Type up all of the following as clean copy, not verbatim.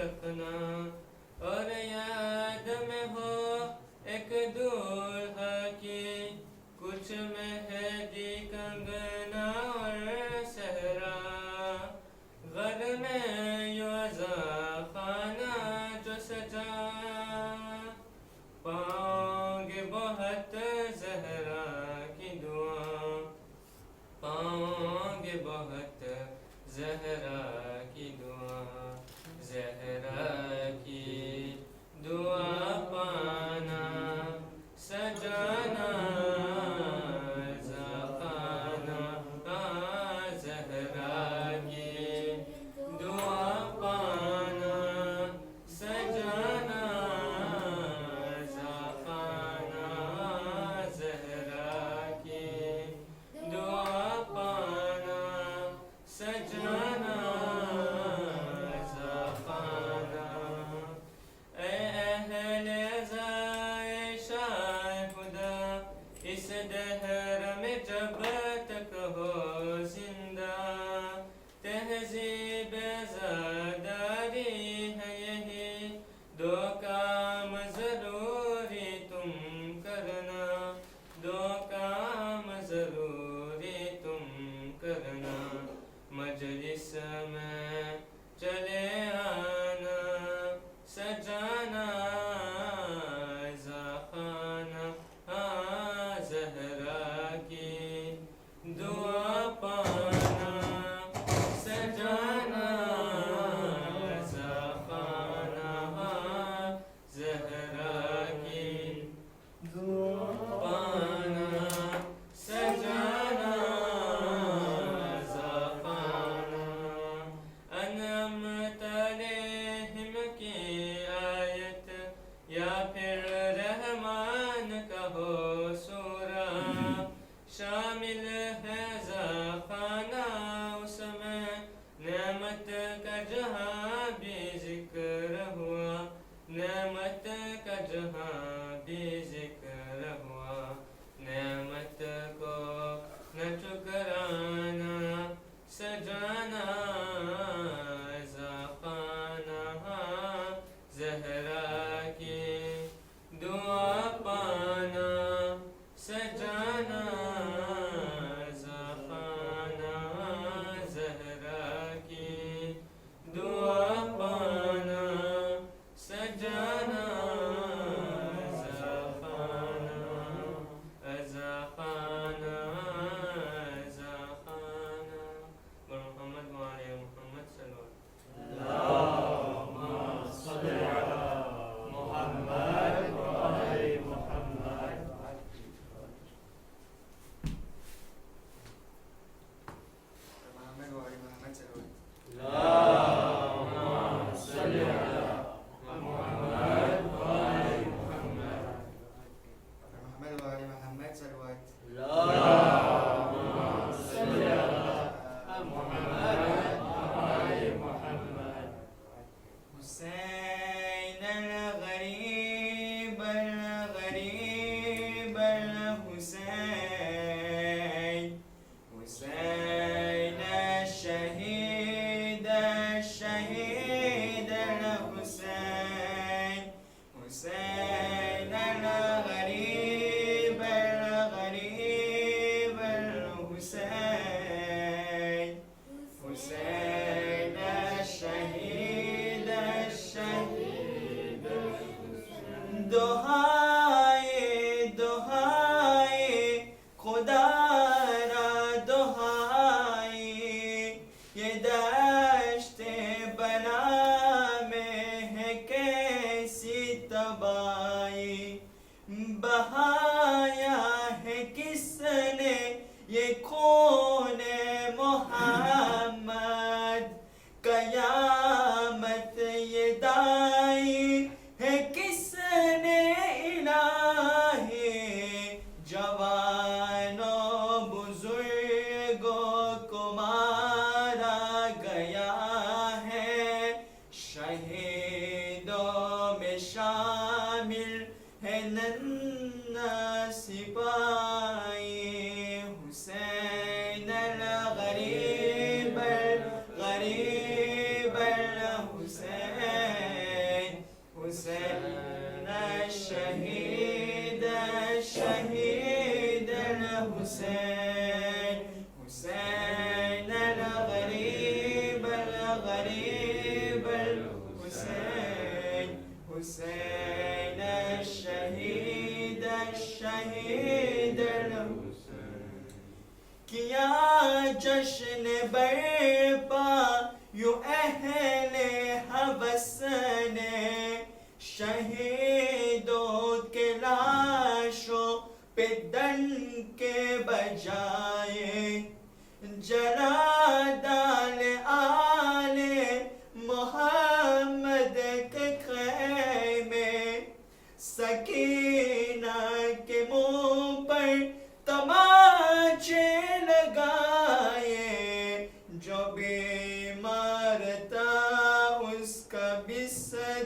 रखना। और याद में हो एक दूल्हा की कुछ मेहंदी कंगना और सहरा, घर में यूज़ा खाना जो सजा, पाओगे बहुत ज़हरा की दुआ, पाओगे बहुत ज़हरा की दुआ, ज़हरा की दुआ पाना सजाना ज़खाना, ज़हरा की दुआ पाना सजाना ज़खाना, ज़हरा की दुआ पाना सजाना ज़खाना। ऐ अहले ज़ाए शाह खुदा, इस दहर में जब तक हो जिंदा, तहज़ीब ज़ादारी है यही, दो काम ज़रूरी तुम करना, दो काम ज़रूरी तुम करना। मजलिस में चले आना सजाना ज़खाना, ज़हरा की दुआ पाना सजाना ज़खाना, ज़हरा की दुआ पाना सजाना ज़खाना। अनअमत अलैहिम की आयत या फिर रहमान का हो सूरा, शामिल है ज़खाना उसमें, नेमत का जहाँ भी जिक्र हुआ, नेमत का जहाँ भी जिक्र हुआ, नेमत को न ठुकराना सजाना ज़खाना, ज़हरा की दुआ पाना सजाना ज़खाना, ज़हरा की दुआ पाना सजाना ज़खाना, ज़खाना, ज़खाना। मोहम्मद वाले मोहम्मद सल्लल्लाहु बहाया है किसने ये खून मोहम्मद, कयामत ये दाई है किसने इलाही, जवानों बुजुर्गों को मारा पा यूं अहले हवस ने शहीदों के लाशों पे डंके बजाए, जला डाल आले मोहम्मद के ख़ैमे, सकीना के मुंह पर तमाचे लगाए, जो बीमार था उसका बिस्तर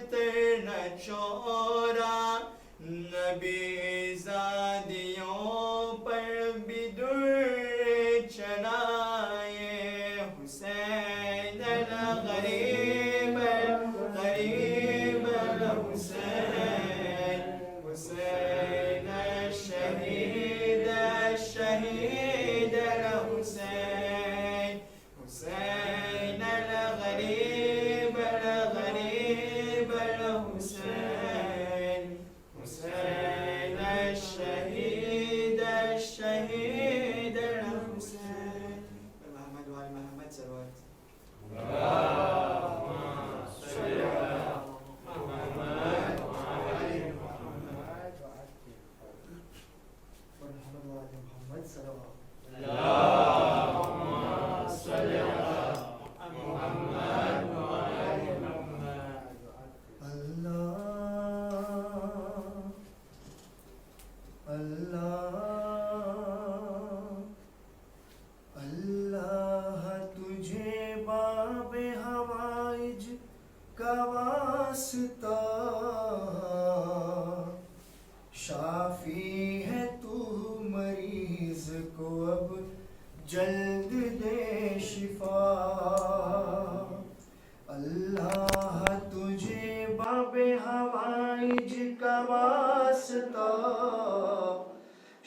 न छोड़ा, नबी ज़ादियों पर भी दुर्र चढ़ाए। हुसैन गरीब गरीब हुसैन, हुसैन शहीद शहीद हुसैन, हुसैन गरीब गरीब हुसैन, हुसैन शहीद शहीद हुसैन। मोहम्मद वाले मोहम्मद सल्लल्लाहु अल्लाह तुझे बाबे हवाइज का वास्ता, शाफी है तू मरीज को अब जल्द दे शिफा। अल्लाह तुझे बाबे हवाइज का वास्ता,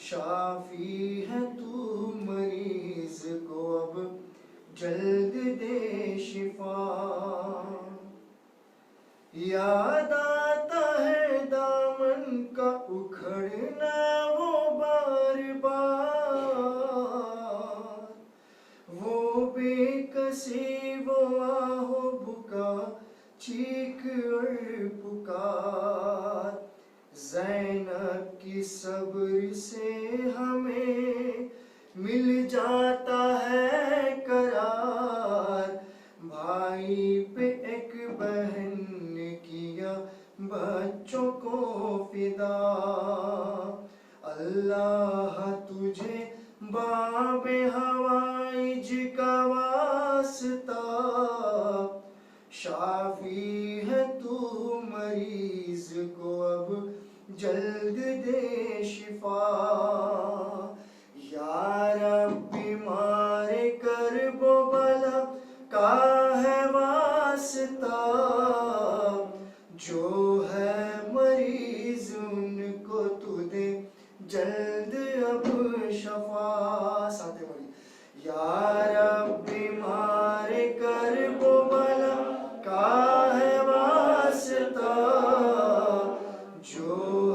शाफी है तू मरीज को अब जल्द दे शिफा। याद आता है दामन का उखड़ना वो बार बार, वो बेकसी वो आहो बुका चीख और पुकार, ज़ैनब की सब्र से हमें मिल जाता है करार, भाई पे एक बहन ने किया बच्चों को फिदा। अल्लाह तुझे बाबे हवाइज का वास्ता, शाफी है तू मरीज को अब जल्द दे शिफा। या रब्बी बीमार कर बो बला का है वास्ता, जो है मरीज उनको तू दे जल्द अब शफा। साथ बोली या रब्बी बीमार कर बो बला का है वास्ता, जो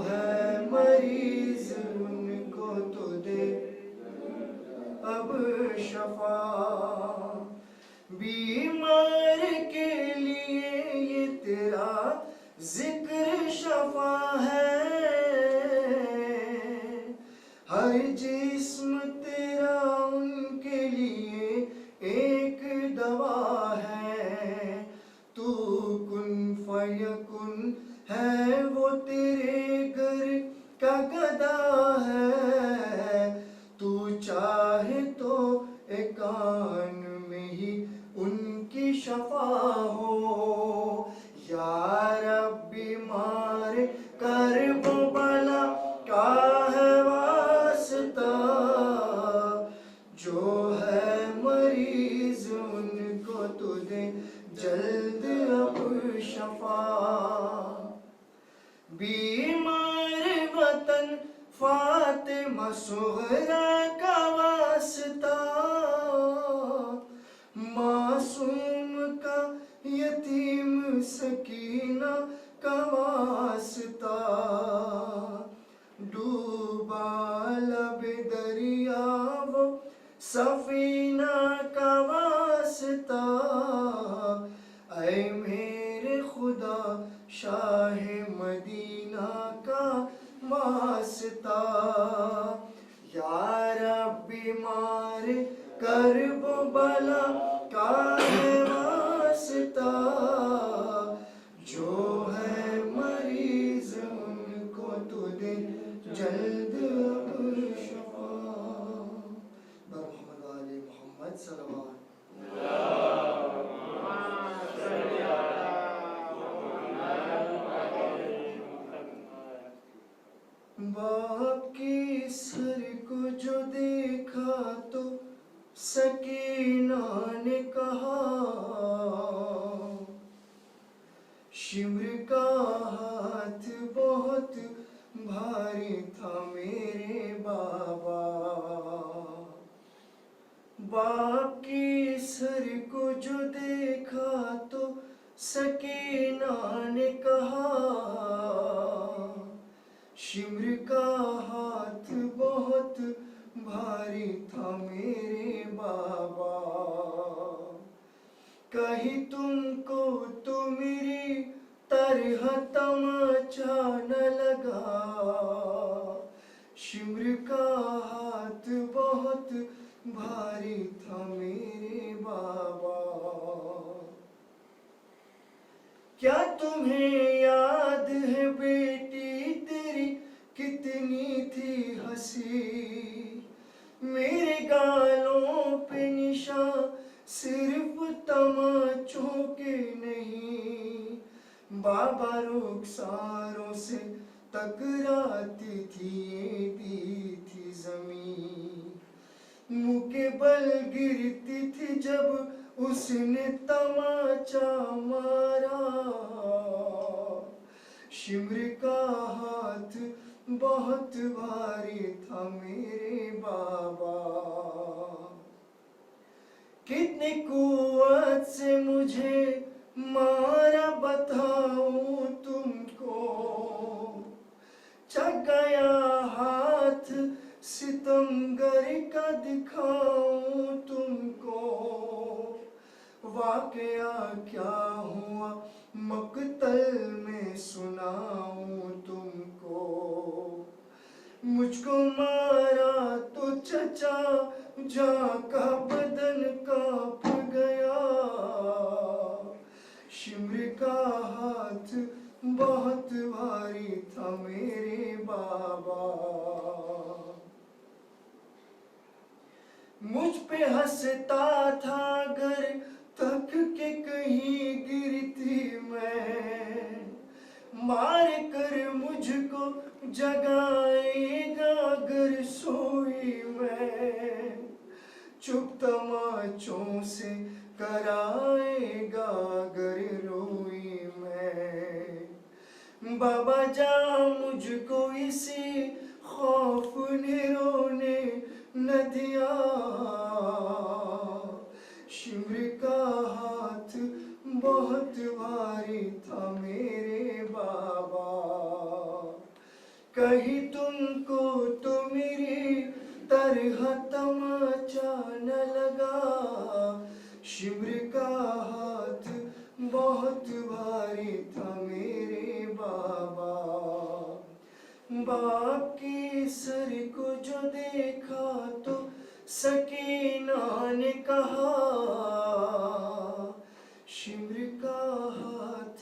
है मरीज उनको तो दे अब शफा। बीमार के लिए ये तेरा जिक्र शफा है, हर जिस्म तेरा उनके लिए एक दवा है। तू कुन फयकुन है वो तेरे घर का गदा है, तू चाहे तो एक कान में ही उनकी शफा हो। या रब्बी बीमार कर वो बला का है वास्ता, जो है मरीज उनको तू दे जल्द अब शफा। बीमार वतन फातिमा सुहरा का वास्ता, मासूम का यतीम सकीना का वास्ता, डूबा लब दरिया वो सफीना का वास्ता, वास्ता, ऐ मेरे खुदा शाह मदीना का वास्ता। या रब्बी मारे कर्ब बला का है वास्ता, जो है मरीज उनको तू दे जल्द अब शफा। मोहम्मद वाले मोहम्मद सल्लल्लाहु बाप की सर को जो देखा तो सकीना ने कहा, शिम्र का हाथ बहुत भारी था मेरे बाबा। बाप की सर को जो देखा तो सकीना ने कहा, शिम्र का हाथ बहुत भारी था मेरे बाबा। कहीं तुमको तो मेरी तरह तमाचा न लगा, शिम्र का हाथ बहुत भारी था मेरे बाबा। क्या तुम्हें याद है बेटी तेरी कितनी थी हंसी, मेरे गालों पे निशान सिर्फ तमाचों के नहीं। बाबा रुखसारों से टकराती थी दी थी जमीन, मुँह के बल गिरती थी जब उसने तमाचा मारा। शिम्र का हाथ बहुत भारी था मेरे बाबा। कितनी कुव्वत से मुझे मारा बताऊं तुमको, चक गया हाथ सितमगर का दिखाऊं तुमको। वाकया क्या हुआ मकतल में सुनाऊं तुमको, मुझको मारा तो चचा जाका बदन कांप गया। शिम्र का हाथ बहुत भारी था मेरे बाबा। मुझ पे हंसता था घर तक के कहीं गिरती मैं, मार कर मुझको जगाएगा अगर सोई मैं। चुप तमाचों से कराएगा अगर रोई मैं। बाबा जा मुझको इसी खौफ ने रोने न दिया। शिम्र का हाथ बहुत भारी था मेरे बाबा। कहीं तुमको तो मेरी तरह तमाचा न लगा, शिम्र का हाथ बहुत भारी था मेरे बाबा। बाप की सर को जो देखा तो सकीना ने कहा, शिम्र का हाथ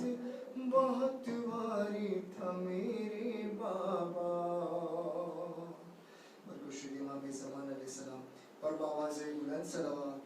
बहुत भारी था मेरे बाबा। बरकत इमाम ज़मान अलैहिस्सलाम पर आवाज़ बुलंद सलावत।